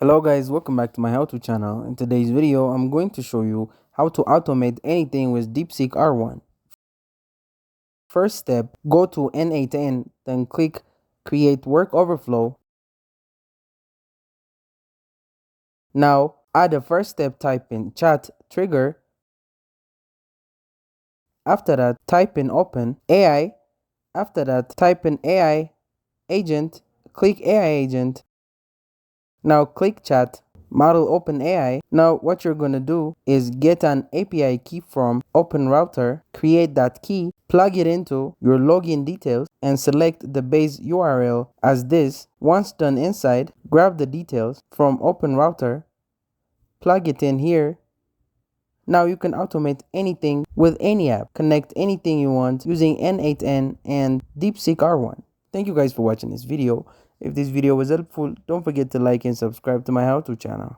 Hello guys, welcome back to my how-to channel. In today's video, I'm going to show you how to automate anything with DeepSeek R1. First step, go to N8N, then click Create Work Overflow. Now, at the first step, type in Chat Trigger. After that, type in Open AI. After that, type in AI Agent. Click AI Agent. Now click Chat. Model OpenAI. Now what you're gonna do is get an API key from OpenRouter, create that key, plug it into your login details, and select the base URL as this. Once done inside, grab the details from OpenRouter, plug it in here. Now you can automate anything with any app, connect anything you want using N8N and DeepSeek R1. Thank you guys for watching this video. If this video was helpful, don't forget to like and subscribe to my how-to channel.